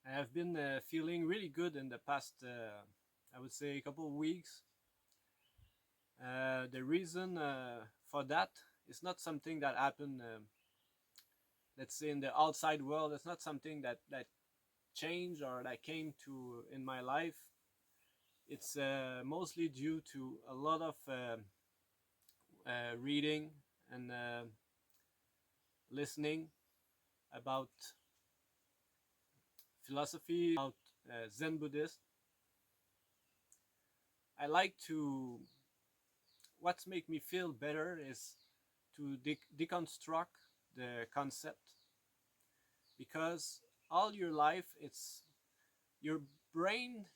I have been feeling really good in the past, I would say, a couple of weeks. The reason for that is not something that happened, let's say, in the outside world. It's not something that changed or that came to in my life. It's mostly due to a lot of reading and listening about philosophy, about Zen Buddhist. I like to what's make me feel better is to deconstruct the concept, because all your life it's your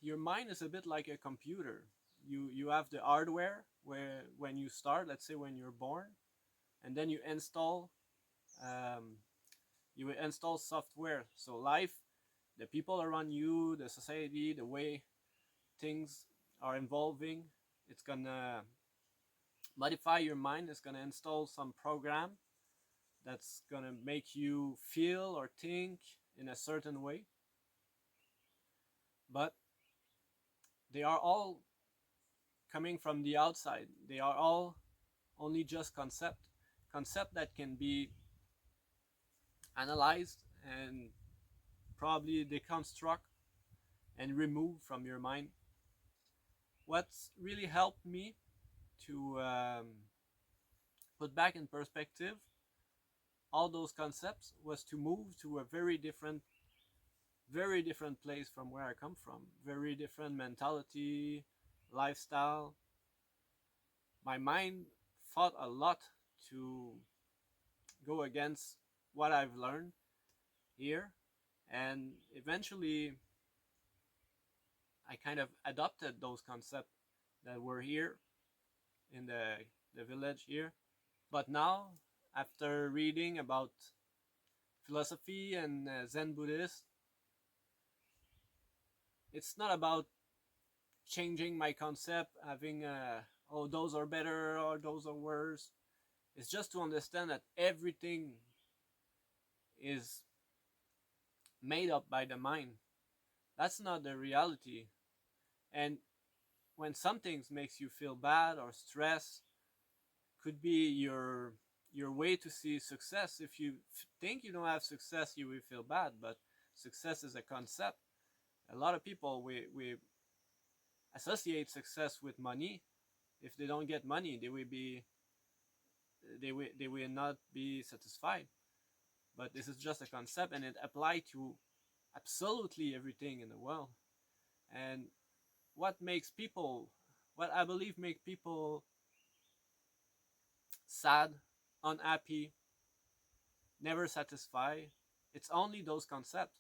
your mind is a bit like a computer. You have the hardware where when you start, let's say when you're born, and then um, you install software. So life, the people around you, the society, the way things are evolving, it's gonna modify your mind. It's gonna install some program that's gonna make you feel or think in a certain way. But they are all coming from the outside. They are all only just concept that can be analyzed and probably deconstruct and remove from your mind. What's really helped me to put back in perspective all those concepts was to move to a very different place from where I come from. Very different mentality, lifestyle. My mind fought a lot to go against what I've learned here, and eventually I kind of adopted those concepts that were here in the village here. But now, after reading about philosophy and Zen Buddhist, it's not about changing my concept, having oh, those are better or those are worse. It's just to understand that everything is made up by the mind. That's not the reality. And when something makes you feel bad or stressed, could be your way to see success. If you think you don't have success, you will feel bad. But success is a concept. A lot of people we associate success with money. If they don't get money, they will not be satisfied. But this is just a concept, and it applies to absolutely everything in the world. And what makes people, what I believe make people sad, unhappy, never satisfied, it's only those concepts.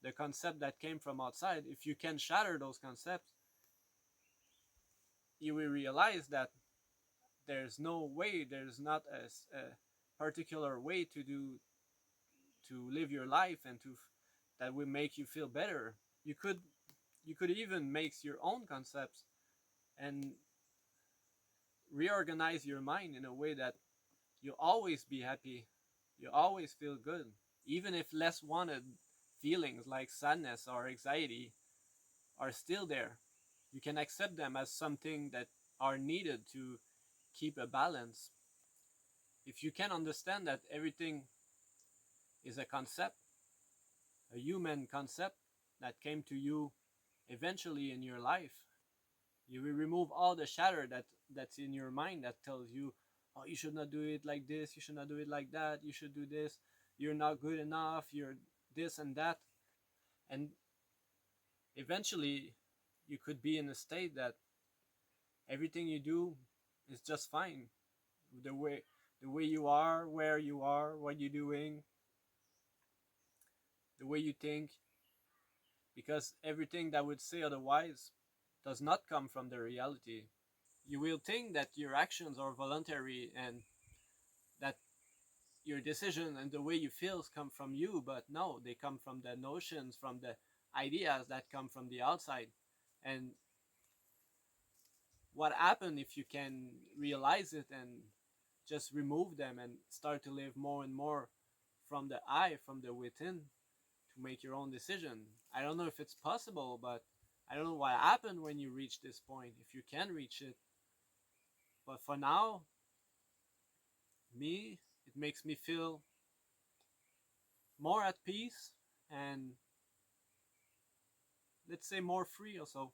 The concept that came from outside. If you can shatter those concepts, you will realize that there's no way, there's not a particular way to live your life and to that will make you feel better. You could even make your own concepts and reorganize your mind in a way that you always be happy, you always feel good, even if less wanted feelings like sadness or anxiety are still there. You can accept them as something that are needed to keep a balance. If you can understand that everything is a concept, a human concept that came to you eventually in your life, you will remove all the shatter that's in your mind that tells you, oh, you should not do it like this, you should not do it like that, you should do this, you're not good enough, you're this and that. And eventually you could be in a state that everything you do is just fine. The way you are, where you are, what you're doing, the way you think, because everything that would say otherwise does not come from the reality. You will think that your actions are voluntary and that your decision and the way you feel come from you, but no, they come from the notions, from the ideas that come from the outside. And what happens if you can realize it and just remove them and start to live more and more from the I, from the within, to make your own decision. I don't know if it's possible, but I don't know what happened when you reach this point, if you can reach it. But for now, me, it makes me feel more at peace and let's say more free also.